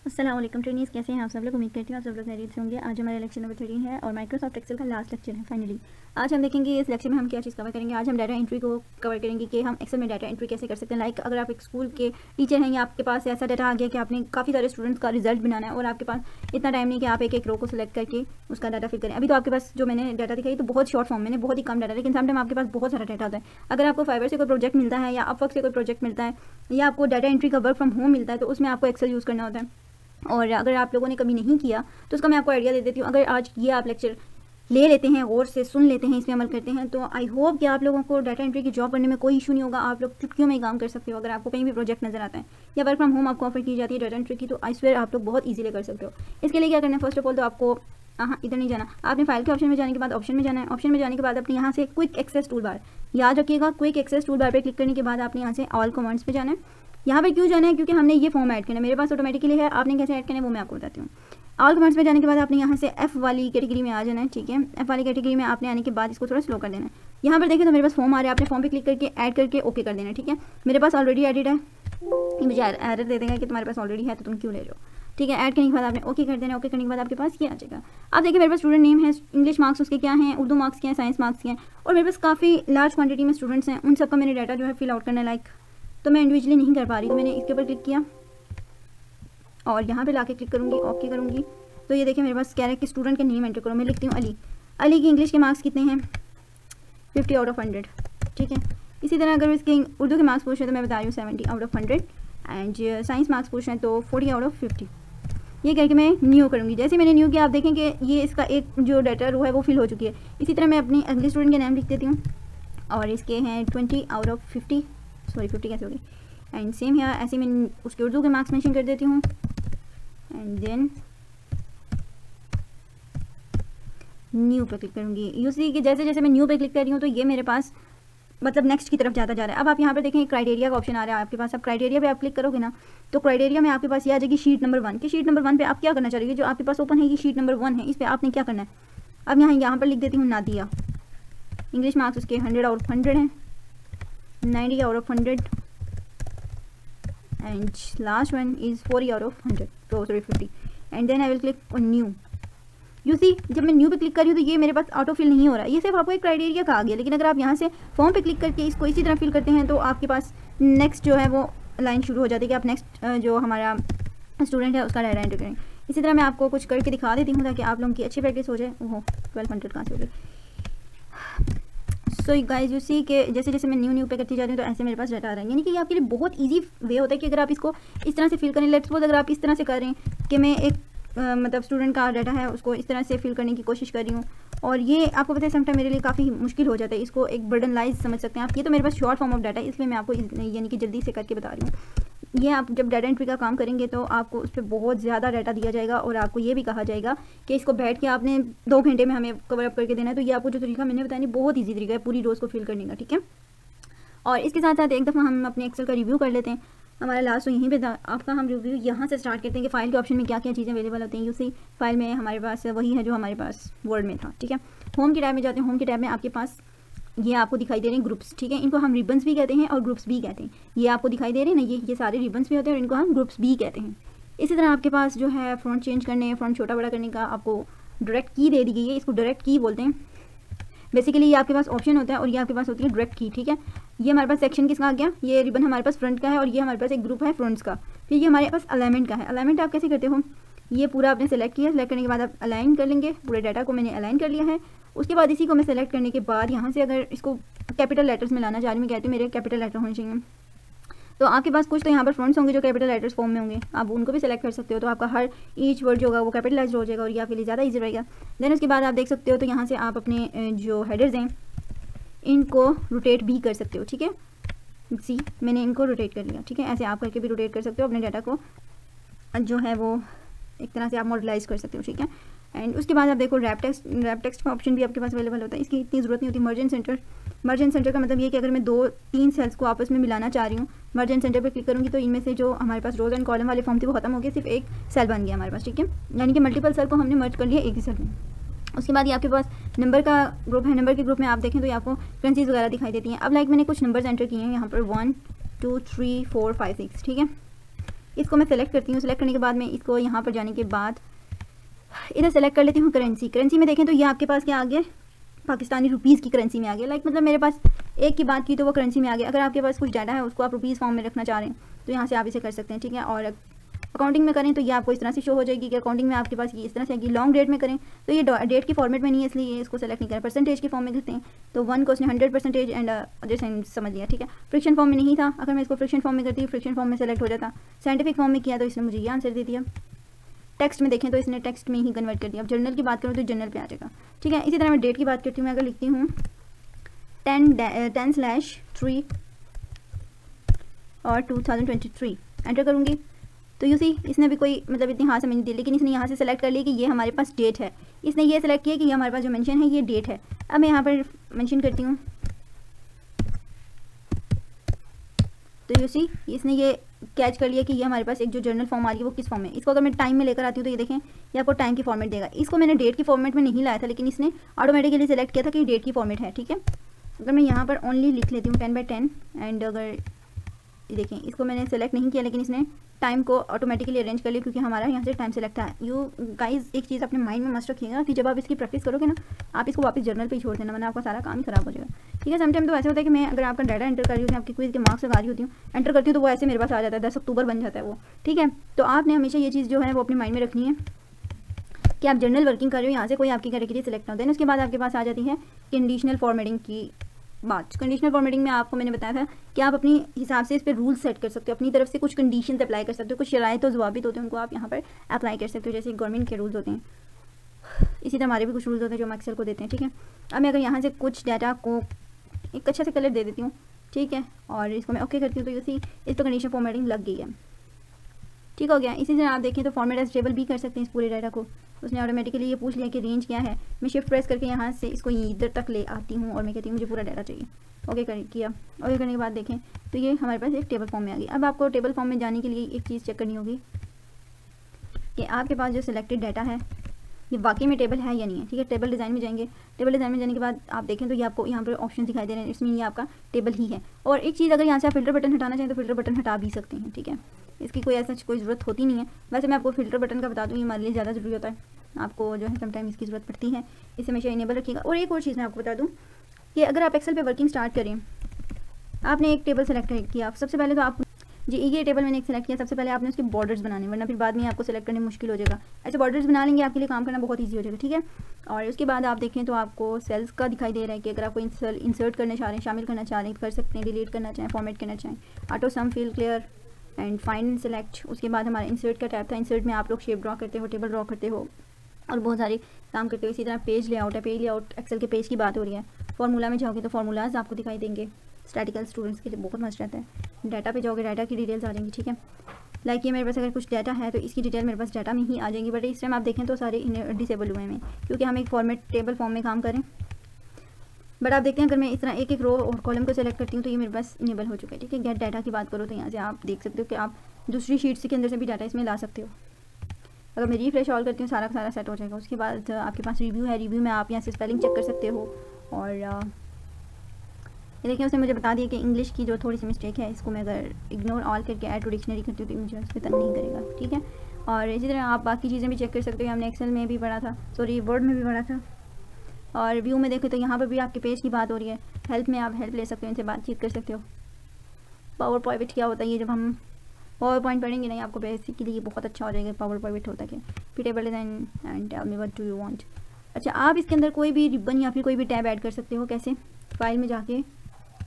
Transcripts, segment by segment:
अस्सलाम वालेकुम ट्रेनीज़, कैसे हैं आप सब लोग। उम्मीद करती हूँ आप सब लोग खैरियत से होंगे। आज हमारा लेक्चर नंबर 13 है और माइक्रोसॉफ्ट एक्सेल का लास्ट लेक्चर है फाइनली। आज हम देखेंगे इस लेक्चर में हम क्या चीज़ कवर करेंगे। आज हम डाटा एंट्री को कवर करेंगे कि हम एक्सेल में डाटा एंट्री कैसे कर सकते हैं। लाइक अगर आप एक स्कूल के टीचर हैं या आपके पास ऐसा डाटा आ गया कि आपने काफ़ी सारे स्टूडेंट्स का रिजल्ट बनाना है और आपके पास इतना टाइम नहीं कि आप एक एक रो को सिलेक्ट करके उसका डाटा फिल करें। अभी तो आपके पास जो मैंने डाटा दिखाई तो बहुत शॉर्ट फॉर्म, मैंने बहुत ही कम डाटा, लेकिन समटाइम आपके पास बहुत सारा डाटा होता है। अगर आपको फाइवर से कोई प्रोजेक्ट मिलता है या अपवर्क से कोई प्रोजेक्ट मिलता है या आपको डाटा एंट्री का वर्क फ्रॉम होम मिलता है तो उसमें आपको एक्सेल यूज़ करना होता है। और अगर आप लोगों ने कभी नहीं किया तो उसका मैं आपको आइडिया दे देती हूँ। अगर आज ये आप लेक्चर ले लेते हैं, गौर से सुन लेते हैं, इसमें अमल करते हैं, तो आई होप कि आप लोगों को डाटा एंट्री की जॉब करने में कोई इशू नहीं होगा। आप लोग चुटकियों में ही काम कर सकते हो। अगर आपको कहीं भी प्रोजेक्ट नजर आता है या वर्क फ्रॉम होम आपको ऑफर की जाती है डाटा एंट्री की, तो आई स्वेयर आप लोग बहुत ईजिली कर सकते हो। इसके लिए क्या करना है, फर्स्ट ऑफ ऑल तो आपको इधर नहीं जाना, आपने फाइल के ऑप्शन में जाने के बाद ऑप्शन में जाना है। ऑप्शन में जाने के बाद अपने यहाँ से क्विक एक्सेस टूल बार, याद रखिएगा क्विक एक्सेस टूल बार पर क्लिक करने के बाद आपने यहाँ से ऑल कमांड्स पे जाना है। यहाँ पर क्यों जाना है, क्योंकि हमने ये फॉर्म ऐड करना है, मेरे पास ऑटोमेटिकली है, आपने कैसे ऐड करना है वो मैं आपको बताती हूँ। ऑल कमांड्स में जाने के बाद आपने यहाँ से एफ वाली कैटेगरी में आ जाना है। ठीक है, एफ वाली कैटेगरी में आपने आने के बाद इसको थोड़ा स्लो कर देना है। यहाँ पर देखें तो मेरे पास फॉर्म आ रहा है, आपने फॉर्म पे क्लिक करके ऐड करके ओके कर देना है। ठीक है, मेरे पास ऑलरेडी एडिड है, ये मुझे एरर दे देगा कि तुम्हारे पास ऑलरेडी है तो तुम क्यों ले रहे हो। ठीक है, ऐड करने के बाद आपने ओके कर देना। ओके करने के बाद आपके पास ये आ जाएगा। आप देखिए मेरे पास स्टूडेंट नेम है, इंग्लिश मार्क्स उसके क्या हैं, उर्दू मार्क्स क्या हैं, साइंस मार्क्स क्या हैं, और मेरे पास काफ़ी लार्ज क्वांटिटी में स्टूडेंट्स हैं, उन सबका मैंने डाटा जो है फिल आउट करना है। लाइक तो मैं इंडिविजुअली नहीं कर पा रही, तो मैंने इसके ऊपर क्लिक किया और यहाँ पे लाके क्लिक करूँगी, ओके करूँगी, तो ये देखिए मेरे पास कह रहा है कि स्टूडेंट का नेम एंटर करो। मैं लिखती हूँ अली। अली की इंग्लिश के मार्क्स कितने हैं, 50 आउट ऑफ 100। ठीक है, इसी तरह अगर इसके उर्दू के मार्क्स पूछ रहे हैं तो मैं बता रही हूँ 70 out of 100, and science marks पूछ रहे हैं तो 40 आउट ऑफ 50। ये करके मैं न्यू करूँगी। जैसे मैंने न्यू किया आप देखें कि ये इसका एक जो डाटा रो है वो फिल हो चुकी है। इसी तरह मैं अपनी अगले स्टूडेंट के नाम लिख देती हूँ और इसके हैं 20 आउट ऑफ 50, सॉरी 50 कैसे होगी, एंड सेम है ऐसे मैं उसके उर्दू के मार्क्स मेंशन कर देती हूँ एंड देन न्यू पे क्लिक करूँगी। यू सी कि जैसे जैसे मैं न्यू पे क्लिक कर रही हूँ तो ये मेरे पास मतलब नेक्स्ट की तरफ जाता जा रहा है। अब आप यहाँ पर देखें क्राइटेरिया का ऑप्शन आ रहा है आपके पास। अब क्राइटेरिया पे आप क्लिक करोगे ना तो क्राइटेरिया में आपके पास ये आ जाएगी शीट नंबर 1 की। शीट नंबर 1 पे आप क्या करना चाहिए, जो आपके पास ओपन है ये शीट नंबर 1 है, इस पर आपने क्या करना है। अब यहाँ पर लिख देती हूँ नादिया, इंग्लिश मार्क्स उसके 100 आउट ऑफ 100 हैं, 90 out of 100, and last one is 40 out of 100, तो sorry 50, and then I will click on new. You see जब मैं न्यू पे क्लिक कर रही हूँ तो ये मेरे पास ऑटो फिल नहीं हो रहा है, ये सिर्फ आपको एक क्राइटेरिया का आ गया। लेकिन अगर आप यहाँ से फॉर्म पे क्लिक करके इसको इसी तरह फिल करते हैं तो आपके पास नेक्स्ट जो है वो लाइन शुरू हो जाती है कि आप नेक्स्ट जो हमारा स्टूडेंट है उसका डाटा एंटर करें। इसी तरह मैं आपको कुछ करके दिखा देती हूँ ताकि आप लोगों की अच्छी प्रैक्टिस हो जाए। ओहो 1200 कहाँ से हो गई। सो गाइस यू सी कि जैसे जैसे मैं न्यू पे करती जाती हूँ तो ऐसे मेरे पास डाटा आ रहा है। यानी कि ये आपके लिए बहुत ईजी वे होता है कि अगर आप इसको इस तरह से फिल करें। लेट्स सपोज अगर आप इस तरह से करें कि मैं एक मतलब स्टूडेंट का डाटा है उसको इस तरह से फिल करने की कोशिश कर रही हूँ, और ये आपको पता है समटाइम मेरे लिए काफ़ी मुश्किल हो जाता है, इसको एक बर्डन लाइज समझ सकते हैं आप। ये तो मेरे पास शॉर्ट फॉर्म ऑफ डाटा है, इसलिए मैं आपको यानी कि जल्दी से करके बता रही हूँ। ये आप जब डाटा एंट्री का काम करेंगे तो आपको उस पर बहुत ज़्यादा डाटा दिया जाएगा और आपको ये भी कहा जाएगा कि इसको बैठ के आपने 2 घंटे में हमें कवर अप करके देना है। तो ये आपको जो तरीका मैंने बताया बहुत ईजी तरीका है पूरी रोज़ को फिल करने का। ठीक है, और इसके साथ साथ एक दफ़ा हम अपने एक्सेल का रिव्यू कर लेते हैं। हमारा लास्ट तो यहीं पे था, आपका हम रिव्यू यहाँ से स्टार्ट करते हैं कि फाइल के ऑप्शन में क्या क्या चीज़ें अवेलेबल होती हैं। यूसी फाइल में हमारे पास वही है जो हमारे पास वर्ड में था। ठीक है, होम के टैब में जाते हैं। होम के टैब में आपके पास ये आपको दिखाई दे रहे हैं ग्रुप्स। ठीक है, इनको हम रिबन्स भी कहते हैं और ग्रुप्स भी कहते हैं। ये आपको दिखाई दे रहे हैं ना, ये सारे रिबन्स भी होते हैं और इनको हम ग्रुप्स भी कहते हैं। इसी तरह आपके पास जो है फ़ॉन्ट चेंज करने, फ़ॉन्ट छोटा बड़ा करने का आपको डायरेक्ट की दे दी गई है, इसको डायरेक्ट की बोलते हैं। बेसिकली ये आपके पास ऑप्शन होता है और ये आपके पास होती है डायरेक्ट की। ठीक है, ये हमारे पास सेक्शन किसका आ गया, ये रिबन हमारे पास फ्रंट का है और ये हमारे पास एक ग्रुप है फ्रंट्स का। फिर ये हमारे पास अलाइनमेंट का है। अलाइनमेंट आप कैसे करते हो, ये पूरा आपने सेलेक्ट किया, सेलेक्ट करने के बाद आप अलाइन कर लेंगे, पूरे डाटा को मैंने अलाइन कर लिया है। उसके बाद इसी को मैं सेलेक्ट करने के बाद यहाँ से अगर इसको कैपिटल लेटर्स में लाना चाह रही हूँ, मैं कहती हूँ मेरे कैपिटल लेटर होने चाहिए, तो आपके पास कुछ तो यहाँ पर फ्रंट्स होंगे जो कैपिटल लेटर्स फॉर्म में होंगे, आप उनको भी सेलेक्ट कर सकते हो। तो आपका हर ईच वर्ड जो होगा वो कैपिटलाइज्ड हो जाएगा और ये आपके लिए ज़्यादा ईजी रहेगा। देन उसके बाद आप देख सकते हो तो यहाँ से आप अपने जो हेडर्स हैं इनको रोटेट भी कर सकते हो। ठीक है, सी मैंने इनको रोटेट कर लिया। ठीक है, ऐसे आप करके भी रोटेट कर सकते हो, अपने डाटा को जो है वो एक तरह से आप मॉडलाइज कर सकते हो। ठीक है, एंड उसके बाद आप देखो रैप टेक्स्ट का ऑप्शन भी आपके पास अवेलेबल होता है। इसकी इतनी ज़रूरत नहीं होती। मर्ज सेंटर का मतलब ये कि अगर मैं 2-3 सेल्स को आपस में मिलाना चाह रही हूँ, मर्ज सेंटर पर क्लिक करूँगी तो इनमें से जो हमारे पास रोज एंड कॉलम वाले फॉर्म थे वो खत्म हो गए, सिर्फ एक सेल बन गया हमारे पास। ठीक है, यानी कि मल्टीपल सेल को हमने मर्ज कर लिया एक ही सेल में। उसके बाद ये आपके पास नंबर का ग्रुप है। नंबर के ग्रुप में आप देखें तो ये आपको करेंसीज वगैरह दिखाई देती हैं। अब लाइक मैंने कुछ नंबर्स एंटर किए हैं यहाँ पर 1 2 3 4 5 6। ठीक है, इसको मैं सेलेक्ट करती हूँ। सेलेक्ट करने के बाद मैं इसको यहाँ पर जाने के बाद इधर सेलेक्ट कर लेती हूँ करेंसी। करेंसी में देखें तो ये आपके पास क्या आ गया, पाकिस्तानी रुपीज़ की करेंसी में आ गया। लाइक मतलब मेरे पास एक की बात की तो वो करेंसी में आ गया। अगर आपके पास कुछ डाटा है उसको आप रुपीज़ फॉर्म में रखना चाह रहे हैं तो यहाँ से आप इसे कर सकते हैं, ठीक है। और अकाउंटिंग में करें तो ये आपको इस तरह से शो हो जाएगी कि अकाउंटिंग में आपके पास ये इस तरह से आएगी। लॉन्ग डेट में करें तो ये डेट की फॉर्मेट में नहीं है, इसलिए इसको सेलेक्ट नहीं करें। परसेंटेज के फॉर्म में करते हैं तो 1 को उसने 100% एंड जैसे समझ लिया, ठीक है। फ्रिक्शन फॉर्म में नहीं था, अगर मैं इसको फ्रिक्शन फॉर्म में करती हूँ फ्रिक्शन फॉर्म में सेलेक्ट हो जाता। साइंटिफिक फॉर्म में किया तो इसने मुझे ये आंसर दे दिया। टेक्स्ट में देखें तो इसने टेक्स्ट में ही कन्वर्ट कर दिया। अब जर्नल की बात करूँ तो जर्नल पे आ जाएगा, ठीक है। इसी तरह मैं डेट की बात करती हूँ। मैं अगर लिखती हूँ 10/3 और 2023 एंटर करूँगी तो यू सी इसने भी कोई मतलब इतनी हाथ समझ नहीं दी, लेकिन इसने यहाँ से सेलेक्ट कर लिया कि ये हमारे पास डेट है। इसने ये सेलेक्ट किया कि ये हमारे पास जो मेंशन है ये डेट है। अब मैं यहाँ पर मेंशन करती हूँ तो यू सी इसने ये कैच कर लिया कि ये हमारे पास एक जो जर्नल फॉर्म आ रही है वो किस फॉर्म में। इसको अगर मैं टाइम में लेकर आती हूँ तो ये देखें ये आपको टाइम की फॉर्मेट देगा। इसको मैंने डेट की फॉर्मेट में नहीं लाया था, लेकिन इसने ऑटोमेटिकली सेलेक्ट किया था कि डेट की फॉर्मेट है, ठीक है। अगर मैं यहाँ पर ओनली लिख लेती हूँ 10/10 एंड अगर देखें इसको मैंने सेलेक्ट नहीं किया, लेकिन इसने टाइम को ऑटोमेटिकली अरेंज कर लिया क्योंकि हमारा यहाँ से टाइम सेलेक्ट था। यू गाइस एक चीज़ अपने माइंड में मस्ट रखिएगा कि जब आप इसकी प्रैक्टिस करोगे ना आप इसको वापस जर्नल पे ही छोड़ देना, वरना आपका सारा काम ही खराब हो जाएगा, ठीक है। समटाइम तो ऐसे होता है कि मैं अगर आपका डाटा एंटर कर रही होती हूँ, आपकी क्विज के मार्क्स लगा रही होती हूँ, एंटर करती हूँ तो वो ऐसे मेरे पास आ जाता है 10 अक्टूबर बन जाता है वो, ठीक है। तो आपने हमेशा ये चीज़ जो है वो अपने माइंड में रखनी है कि आप जर्नल वर्किंग कर रहे हो, यहाँ से कोई आपकी कैटेगरी सेलेक्ट ना हो। देन उसके बाद आपके पास आ जाती है कंडीशनल फॉर्मेटिंग की बात। कंडीशनल फॉर्मेटिंग में आपको मैंने बताया था कि आप अपनी हिसाब से इस पर रूल सेट कर सकते हो, अपनी तरफ से कुछ कंडीशन अप्लाई कर सकते हो, कुछ शराइत और ज़वाबित होते हैं उनको आप यहाँ पर अप्लाई कर सकते हो, जैसे गवर्नमेंट के रूल्स होते हैं। इसी तरह हमारे भी कुछ रूल्स होते हैं जो हम एक्सेल को देते हैं, ठीक है। अब मैं अगर यहाँ से कुछ डाटा को एक अच्छा से कलर दे देती हूँ, ठीक है, और इसको मैं ओके करती हूँ तो इसी इस पर कंडीशन फॉर्मेटिंग लग गई है, ठीक हो गया। इसी तरह आप देखें तो फॉर्मेट एज टेबल भी कर सकते हैं इस पूरे डाटा को। उसने ऑटोमेटिकली ये पूछ लिया कि रेंज क्या है। मैं शिफ्ट प्रेस करके यहाँ से इसको इधर तक ले आती हूँ और मैं कहती हूँ मुझे पूरा डाटा चाहिए। ओके किया। ओके करने के बाद देखें तो ये हमारे पास एक टेबल फॉर्म में आ गई। अब आपको टेबल फॉर्म में जाने के लिए एक चीज़ चेक करनी होगी कि आपके पास जो सिलेक्टेड डाटा है ये वाकई में टेबल है या नहीं है, ठीक है। टेबल डिज़ाइन में जाएंगे। टेबल डिज़ाइन में जाने के बाद आप देखें तो ये आपको यहाँ पर ऑप्शन दिखाई दे रहे हैं, इसमें ये आपका टेबल ही है। और एक चीज़ अगर यहाँ से आप फिल्टर बटन हटाना चाहें तो फिल्टर बटन हटा भी सकते हैं, ठीक है। इसकी कोई ऐसा कोई ज़रूरत होती नहीं है। वैसे मैं आपको फिल्टर बटन का बता दूँ, ये हमारे लिए ज़्यादा ज़रूरी होता है, आपको जो है समटाइम इसकी ज़रूरत पड़ती है, इसे हमेशा इनेबल रखिएगा। और एक और चीज़ मैं आपको बता दूँ कि अगर आप एक्सेल पे वर्किंग स्टार्ट करें, आपने एक टेबल सेलेक्ट किया, सबसे पहले तो आप जी ये टेबल मैंने एक सेलेक्ट किया, सबसे पहले आपने उसके बॉर्डर्स बनाने, वरना फिर बाद में आपको सेलेक्ट करने मुश्किल हो जाएगा। ऐसे बॉर्डर्स बना लेंगे आपके लिए काम करना बहुत ईजी हो जाएगा, ठीक है। और उसके बाद आप देखें तो आपको सेल्स का दिखाई दे रहा है कि अगर आपको इंसर्ट करना चाह रहे हैं, शामिल करना चाह रहे हैं कर सकते हैं, डिलीट करना चाहें, फॉर्मेट करना चाहें। Auto sum fill clear and find select. उसके बाद हमारा इंसर्ट का टैब था। इंसर्ट में आप लोग शेप ड्रॉ करते हो, टेबल ड्रॉ करते हो और बहुत सारे काम करते हो। इसी तरह पेज लेआउट है। पेज लेआउट एक्सेल के पेज की बात हो रही है। फार्मूला में जाओगे तो फार्मूलाज आपको दिखाई देंगे, स्टैटिकल स्टूडेंट्स के लिए बहुत मस्त रहता है। डाटा पे जाओगे डाटा की डिटेल्स आ जाएंगी, ठीक है। लाइक ये मेरे पास अगर कुछ डाटा है तो इसकी डिटेल मेरे पास डाटा में ही आ जाएंगी, बट इस टाइम आप देखें तो सारे डिसेबल हुए हैं क्योंकि हम एक फॉर्मेट टेबल फॉर्म में काम करें। बट आप देखते हैं अगर मैं इस तरह एक एक रो और कॉलम को सेलेक्ट करती हूँ तो ये मेरे पास इनेबल हो चुका है, ठीक है। गेट डाटा की बात करो तो यहाँ से आप देख सकते हो कि आप दूसरी शीट्स के अंदर से भी डाटा इसमें ला सकते हो। अगर मैं रिफ्रेश ऑल करती हूँ सारा का सारा सेट हो जाएगा। उसके बाद आपके पास रिव्यू है। रिव्यू में आप यहाँ से स्पेलिंग चेक कर सकते हो। और ये देखिए उसने मुझे बता दिया कि इंग्लिश की जो थोड़ी सी मिस्टेक है इसको मैं अगर इग्नोर ऑल करके ऐड टू डिक्शनरी करती हूँ तो मुझे उस पर तंग नहीं करेगा, ठीक है। और इसी तरह आप बाकी चीज़ें भी चेक कर सकते हो। हमने एक्सेल में भी पढ़ा था, सॉरी वर्ड में भी पढ़ा था। और व्यू में देखें तो यहाँ पर भी आपके पेज की बात हो रही है। हेल्प में आप हेल्प ले सकते हो, इनसे बातचीत कर सकते हो। पावर पॉइंट क्या होता है, ये जब हम पावर पॉइंट पढ़ेंगे नहीं आपको बेसिकली ये बहुत अच्छा हो जाएगा। पावर पॉइंट होता है फिर table design and tell me what do you want. अच्छा आप इसके अंदर कोई भी रिबन या फिर कोई भी टैब ऐड कर सकते हो। कैसे? फाइल में जाके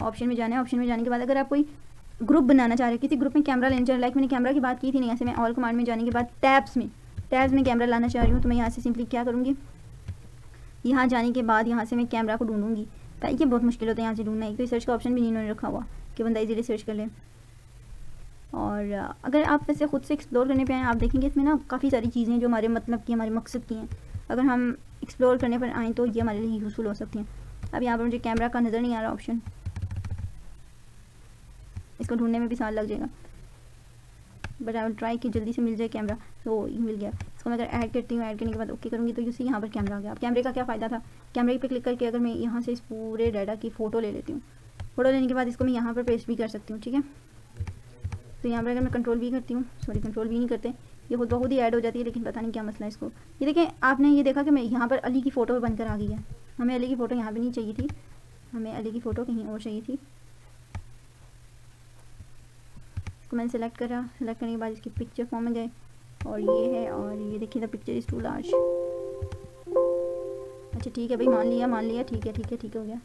ऑप्शन में जाना है। ऑप्शन में जाने के बाद अगर आप कोई ग्रुप बनाना चाह रहे हो, किसी ग्रुप में कैमरा लेना चाह रहे, लाइक मैंने कैमरा की बात की थी, नहीं यहाँ से मैं ऑल कमांड में जाने के बाद टैब्स में कैमरा लाना चाह रही हूँ तो मैं यहाँ से सिंपली क्या करूँगी, यहाँ जाने के बाद यहाँ से मैं कैमरा को ढूंढूंगी। ये बहुत मुश्किल होता है यहाँ से ढूंढना। एक तो सर्च का ऑप्शन भी नहीं उन्होंने रखा हुआ कि बंदा इजीली सर्च कर ले। और अगर आप वैसे खुद से एक्सप्लोर करने पे आए, आप देखेंगे इसमें ना काफ़ी सारी चीज़ें जो हमारे मतलब की, हमारे मकसद की हैं, अगर हम एक्सप्लोर करने पर आएँ तो ये हमारे लिए यूज़फुल हो सकती हैं। अब यहाँ पर मुझे कैमरा का नज़र नहीं आ रहा ऑप्शन, इसको ढूंढने में भी साल लग जाएगा, बट आई विल ट्राई कि जल्दी से मिल जाए कैमरा। तो ये मिल गया। इसको मैं अगर ऐड करती हूँ, ऐड करने के बाद ओके करूँगी तो जैसे यहाँ पर कैमरा आ गया। अब कैमरे का क्या फ़ायदा था, कैमरे पे क्लिक करके अगर मैं यहाँ से इस पूरे डाटा की फ़ोटो ले लेती हूँ, फ़ोटो लेने के बाद इसको मैं यहाँ पर पेस्ट भी कर सकती हूँ, ठीक है। तो यहाँ पर अगर मैं कंट्रोल वी करती हूँ, सॉरी कंट्रोल वी नहीं करते, ये खुद बहुत ही ऐड हो जाती है, लेकिन पता नहीं क्या मसला है इसको। ये देखें, आपने ये देखा कि मैं यहाँ पर अली की फ़ोटो बनकर आ गई है। हमें अली की फ़ोटो यहाँ पर नहीं चाहिए थी, हमें अली की फ़ोटो कहीं और चाहिए थी। इसको मैंने सेलेक्ट करा, सेलेक्ट करने के बाद इसकी पिक्चर फॉर्म में गए और ये है, और ये देखिए the picture is too large. अच्छा ठीक है भाई, मान लिया, ठीक है हो गया।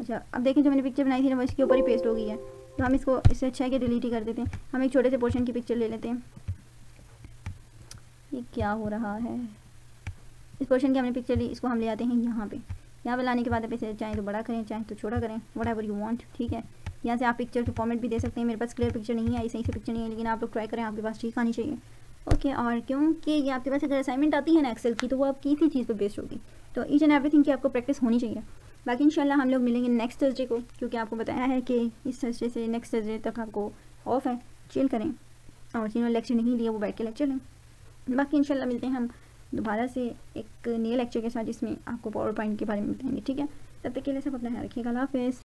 अच्छा अब देखें, जो मैंने पिक्चर बनाई थी ना वो इसके ऊपर ही पेस्ट हो गई है, तो हम इसको इससे अच्छा है कि डिलीट ही कर देते हैं। हम एक छोटे से पोर्शन की पिक्चर ले लेते हैं। ये क्या हो रहा है, इस पोर्शन की हमने पिक्चर ली, इसको हम ले आते हैं यहाँ पे लाने के बाद आप इसे चाहे तो बड़ा करें चाहे तो छोटा करें, वट एवर यू वांट, ठीक है। यहाँ से आप पिक्चर के फॉर्मेट भी दे सकते हैं। मेरे पास क्लियर पिक्चर नहीं है, सही से पिक्चर नहीं है, लेकिन आप लोग ट्राई करें, आपके पास ठीक आनी चाहिए। ओके, और क्योंकि ये आपके पास अगर असाइनमेंट आती है ना एक्सेल की, तो वो आपकी इसी चीज़ पर बेस्ड होगी। तो ईच एंड एवरीथिंग की आपको प्रैक्टिस होनी चाहिए। बाकी इंशाल्लाह हम लोग मिलेंगे नेक्स्ट थर्सडे को, क्योंकि आपको बताया है कि इस थर्सडे से नेक्स्ट थर्सडे तक आपको ऑफ है, चिल करें, और जिन्होंने लेक्चर नहीं लिया वो बैठ के लेक्चर लें। बाकी इंशाल्लाह मिलते हैं हम दोबारा से एक नए लेक्चर के साथ, जिसमें आपको पावर पॉइंट के बारे में बताएंगे, ठीक है। तब तक के लिए सब अपना ख्याल रखिएगा। अल्लाह हाफ़िज़।